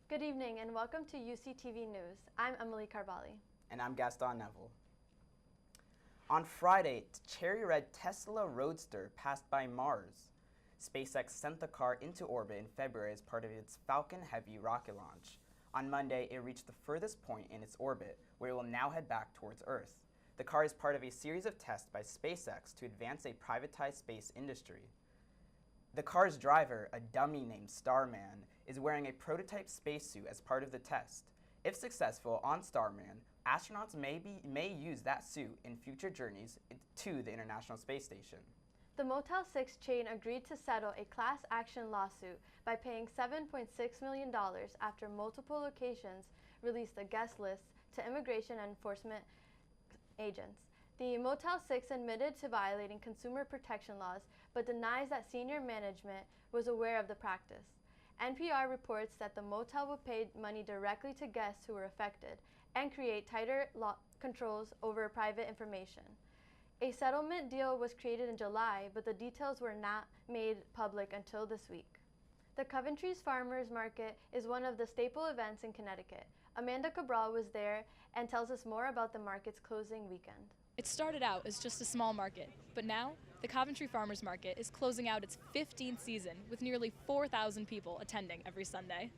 Good evening and welcome to UCTV News. I'm Emily Carbali. And I'm Gaston Neville. On Friday, cherry red Tesla Roadster passed by Mars. SpaceX sent the car into orbit in February as part of its Falcon Heavy rocket launch. On Monday, it reached the furthest point in its orbit, where it will now head back towards Earth. The car is part of a series of tests by SpaceX to advance a privatized space industry. The car's driver, a dummy named Starman, is wearing a prototype spacesuit as part of the test. If successful on Starman, astronauts may use that suit in future journeys to the International Space Station. The Motel 6 chain agreed to settle a class action lawsuit by paying $7.6 million after multiple locations released a guest list to immigration and enforcement agents. The Motel 6 admitted to violating consumer protection laws, but denies that senior management was aware of the practice. NPR reports that the motel would pay money directly to guests who were affected and create tighter controls over private information. A settlement deal was created in July, but the details were not made public until this week. The Coventry's Farmers Market is one of the staple events in Connecticut. Amanda Cabral was there and tells us more about the market's closing weekend. It started out as just a small market, but now the Coventry Farmers Market is closing out its 15th season with nearly 4,000 people attending every Sunday.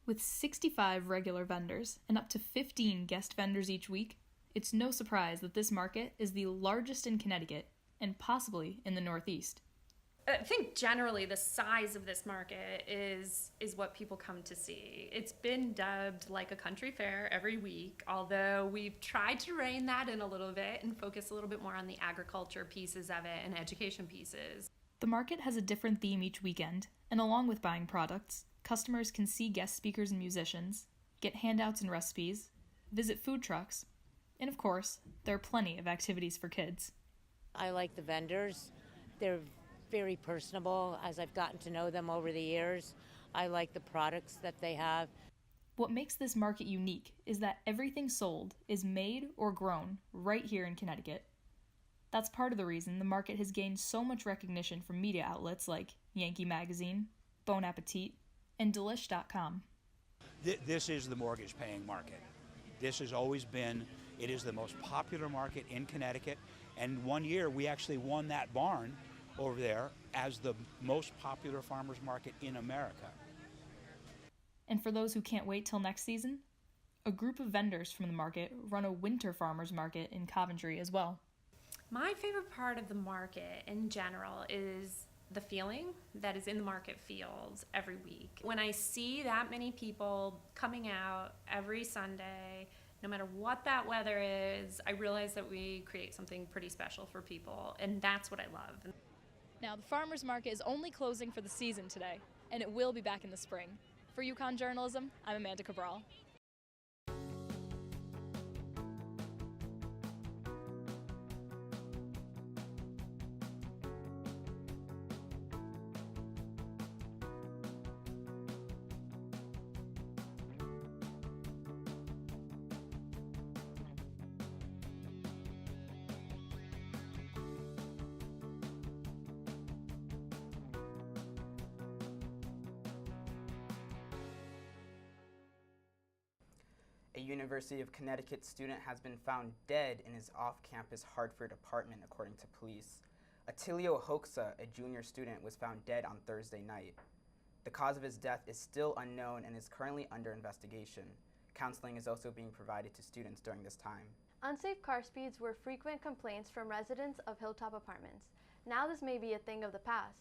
With 65 regular vendors and up to 15 guest vendors each week, it's no surprise that this market is the largest in Connecticut and possibly in the Northeast. I think generally the size of this market is what people come to see. It's been dubbed like a country fair every week, although we've tried to rein that in a little bit and focus a little bit more on the agriculture pieces of it and education pieces. The market has a different theme each weekend, and along with buying products, customers can see guest speakers and musicians, get handouts and recipes, visit food trucks, and of course, there are plenty of activities for kids. I like the vendors. They're very personable as I've gotten to know them over the years. I like the products that they have. What makes this market unique is that everything sold is made or grown right here in Connecticut. That's part of the reason the market has gained so much recognition from media outlets like Yankee Magazine, Bon Appetit, and Delish.com. This is the mortgage-paying market. This has always been, it is the most popular market in Connecticut, and one year we actually won that barn over there as the most popular farmers market in America. And for those who can't wait till next season, a group of vendors from the market run a winter farmers market in Coventry as well. My favorite part of the market in general is the feeling that is in the market fields every week. When I see that many people coming out every Sunday, no matter what that weather is, I realize that we create something pretty special for people, and that's what I love. Now, the farmers market is only closing for the season today, and it will be back in the spring. For UConn Journalism, I'm Amanda Cabral. A University of Connecticut student has been found dead in his off-campus Hartford apartment, according to police. Attilio Hoxa, a junior student, was found dead on Thursday night. The cause of his death is still unknown and is currently under investigation. Counseling is also being provided to students during this time. Unsafe car speeds were frequent complaints from residents of Hilltop Apartments. Now this may be a thing of the past.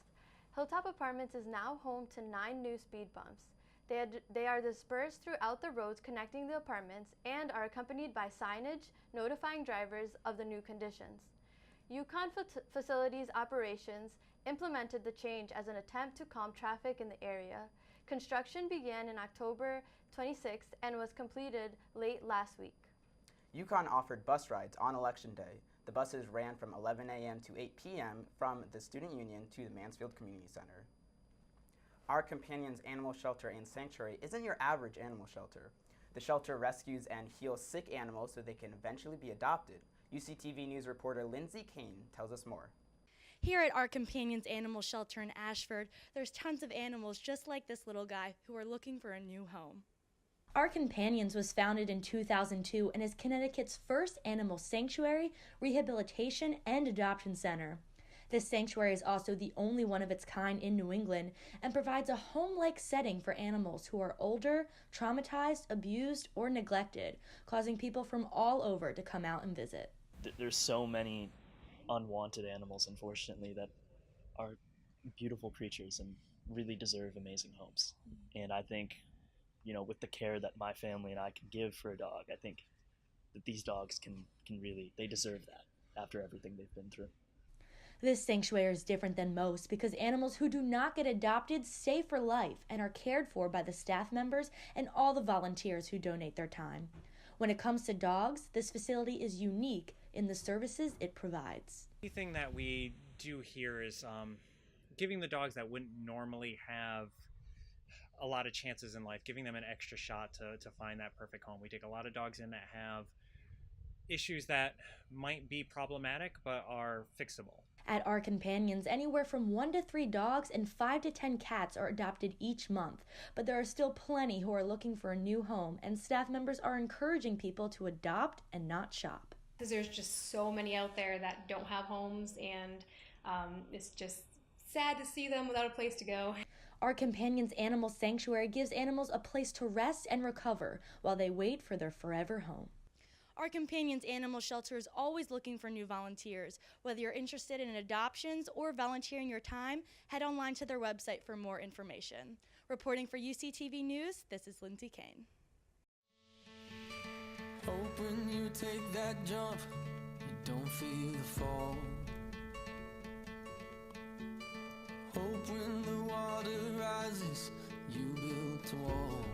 Hilltop Apartments is now home to 9 new speed bumps. They are dispersed throughout the roads connecting the apartments and are accompanied by signage notifying drivers of the new conditions. UConn Facilities Operations implemented the change as an attempt to calm traffic in the area. Construction began in October 26th and was completed late last week. UConn offered bus rides on Election Day. The buses ran from 11 a.m. to 8 p.m. from the Student Union to the Mansfield Community Center. Our Companions Animal Shelter and Sanctuary isn't your average animal shelter. The shelter rescues and heals sick animals so they can eventually be adopted. UCTV News reporter Lindsay Kane tells us more. Here at Our Companions Animal Shelter in Ashford, there's tons of animals just like this little guy who are looking for a new home. Our Companions was founded in 2002 and is Connecticut's first animal sanctuary, rehabilitation, and adoption center. This sanctuary is also the only one of its kind in New England and provides a home-like setting for animals who are older, traumatized, abused, or neglected, causing people from all over to come out and visit. There's so many unwanted animals, unfortunately, that are beautiful creatures and really deserve amazing homes. And I think, with the care that my family and I can give for a dog, I think that these dogs can really, they deserve that after everything they've been through. This sanctuary is different than most because animals who do not get adopted stay for life and are cared for by the staff members and all the volunteers who donate their time. When it comes to dogs, this facility is unique in the services it provides. The thing that we do here is giving the dogs that wouldn't normally have a lot of chances in life, giving them an extra shot to find that perfect home. We take a lot of dogs in that have issues that might be problematic but are fixable. At Our Companions, anywhere from 1 to 3 dogs and 5 to 10 cats are adopted each month, but there are still plenty who are looking for a new home, and staff members are encouraging people to adopt and not shop. Because there's just so many out there that don't have homes, and it's just sad to see them without a place to go. Our Companions Animal Sanctuary gives animals a place to rest and recover while they wait for their forever home. Our Companions Animal Shelter is always looking for new volunteers. Whether you're interested in adoptions or volunteering your time, head online to their website for more information. Reporting for UCTV News, this is Lindsay Kane. Hope when you take that jump, you don't feel the fall. Hope when the water rises, you build a wall.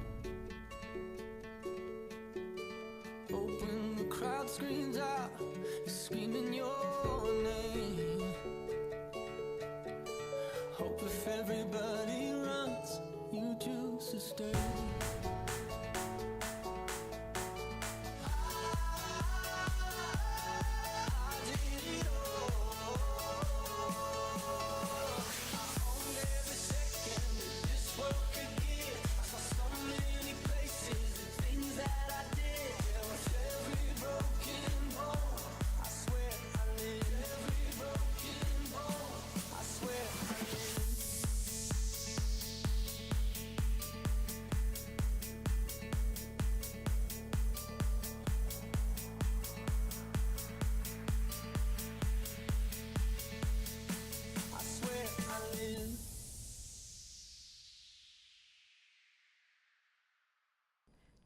Hope when the crowd screams out, you're screaming your name. Hope if everybody runs, you choose to stay.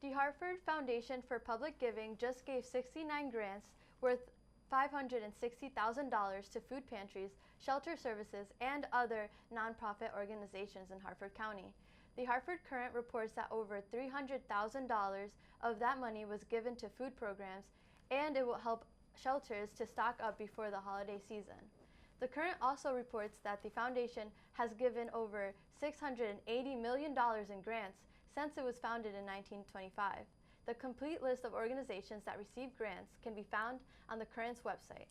The Hartford Foundation for Public Giving just gave 69 grants worth $560,000 to food pantries, shelter services, and other nonprofit organizations in Hartford County. The Hartford Courant reports that over $300,000 of that money was given to food programs, and it will help shelters to stock up before the holiday season. The Courant also reports that the foundation has given over $680 million in grants since it was founded in 1925. The complete list of organizations that received grants can be found on the Courant's website.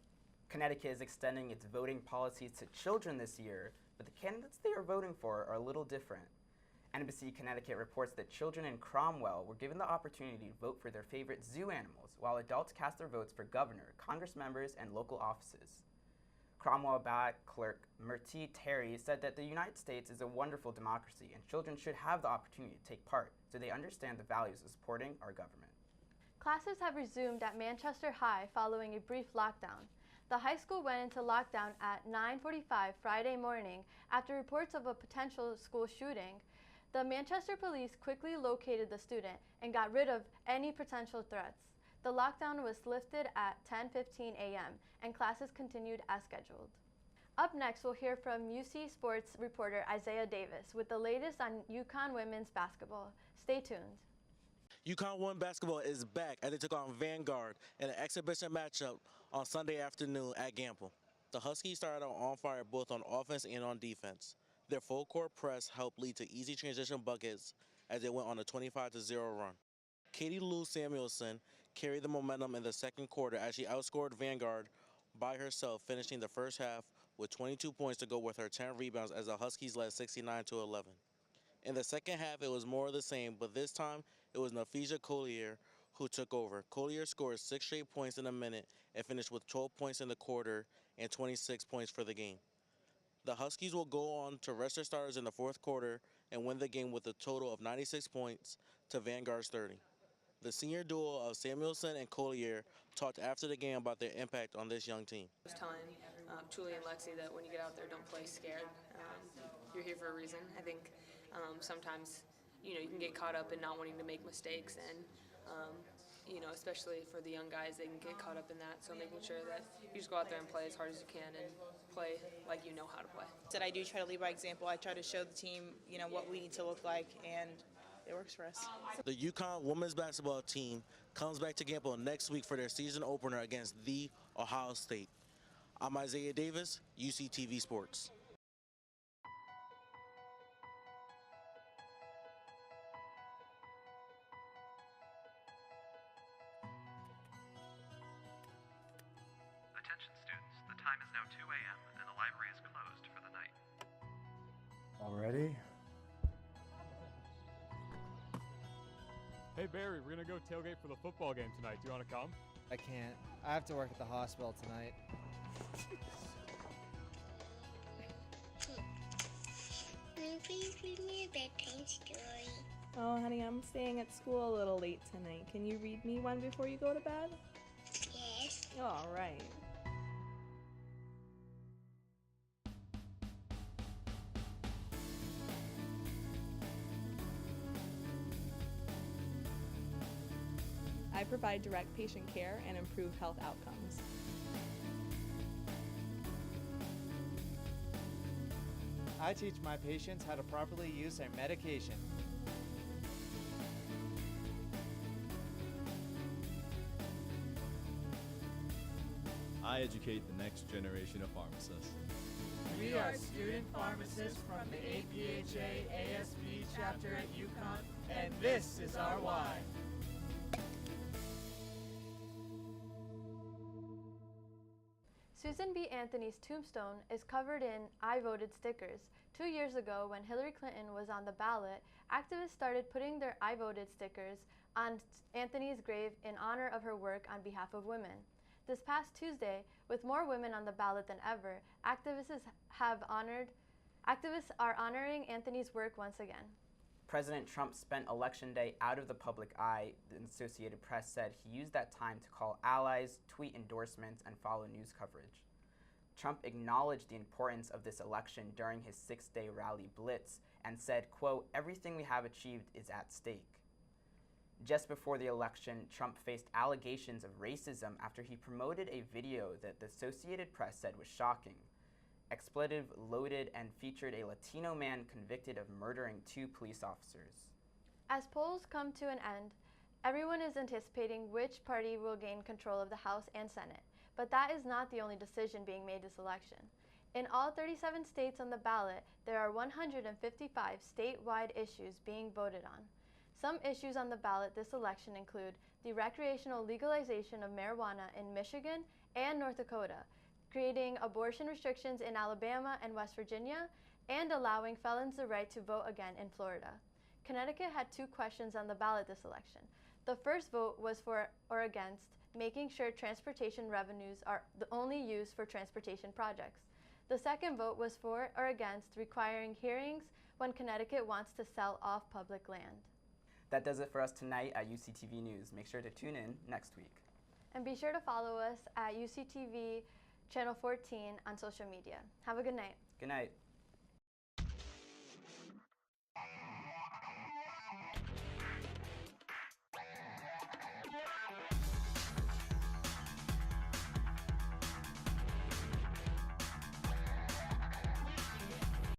Connecticut is extending its voting policies to children this year, but the candidates they are voting for are a little different. NBC Connecticut reports that children in Cromwell were given the opportunity to vote for their favorite zoo animals, while adults cast their votes for governor, Congress members, and local offices. Cromwell Bat Clerk Myrtie Terry said that the United States is a wonderful democracy and children should have the opportunity to take part so they understand the values of supporting our government. Classes have resumed at Manchester High following a brief lockdown. The high school went into lockdown at 9:45 Friday morning after reports of a potential school shooting. The Manchester police quickly located the student and got rid of any potential threats. The lockdown was lifted at 10:15 a.m. and classes continued as scheduled. Up next, we'll hear from UC Sports reporter Isaiah Davis with the latest on UConn women's basketball. Stay tuned. UConn women's basketball is back as they took on Vanguard in an exhibition matchup on Sunday afternoon at Gamble. The Huskies started out on fire both on offense and on defense. Their full-court press helped lead to easy transition buckets as they went on a 25-0 run. Katie Lou Samuelson carried the momentum in the second quarter as she outscored Vanguard by herself, finishing the first half with 22 points to go with her 10 rebounds as the Huskies led 69-11. In the second half, it was more of the same, but this time it was Nafisa Collier who took over. Collier scored 6 straight points in a minute and finished with 12 points in the quarter and 26 points for the game. The Huskies will go on to rest their starters in the fourth quarter and win the game with a total of 96 points to Vanguard's 30. The senior duo of Samuelson and Collier talked after the game about their impact on this young team. I was telling Julie and Lexi that when you get out there, don't play scared. You're here for a reason. I think sometimes, you can get caught up in not wanting to make mistakes, and especially for the young guys, they can get caught up in that. So making sure that you just go out there and play as hard as you can and play like you know how to play. That I do try to lead by example. I try to show the team, what we need to look like, and it works for us. The UConn women's basketball team comes back to Gamble next week for their season opener against the Ohio State. I'm Isaiah Davis, UCTV Sports. Attention students, the time is now 2 a.m. and the library is closed for the night. Already? Hey Barry, we're gonna go tailgate for the football game tonight. Do you wanna come? I can't. I have to work at the hospital tonight. Please read me a bedtime story. Oh, honey, I'm staying at school a little late tonight. Can you read me one before you go to bed? Yes. All right. I provide direct patient care and improve health outcomes. I teach my patients how to properly use their medication. I educate the next generation of pharmacists. We are student pharmacists from the APHA ASB chapter at UConn, and this is our why. Susan B. Anthony's tombstone is covered in I voted stickers. 2 years ago, when Hillary Clinton was on the ballot, activists started putting their I voted stickers on Anthony's grave in honor of her work on behalf of women. This past Tuesday, with more women on the ballot than ever, activists are honoring Anthony's work once again. President Trump spent Election Day out of the public eye, the Associated Press said. He used that time to call allies, tweet endorsements, and follow news coverage. Trump acknowledged the importance of this election during his 6-day rally blitz and said, quote, "Everything we have achieved is at stake." Just before the election, Trump faced allegations of racism after he promoted a video that the Associated Press said was shocking. Expletive loaded and featured a Latino man convicted of murdering 2 police officers. As polls come to an end, everyone is anticipating which party will gain control of the House and Senate, but that is not the only decision being made this election. In all 37 states on the ballot, there are 155 statewide issues being voted on. Some issues on the ballot this election include the recreational legalization of marijuana in Michigan and North Dakota, creating abortion restrictions in Alabama and West Virginia, and allowing felons the right to vote again in Florida. Connecticut had 2 questions on the ballot this election. The first vote was for or against making sure transportation revenues are only used for transportation projects. The second vote was for or against requiring hearings when Connecticut wants to sell off public land. That does it for us tonight at UCTV News. Make sure to tune in next week. And be sure to follow us at UCTV Channel 14 on social media. Have a good night. Good night.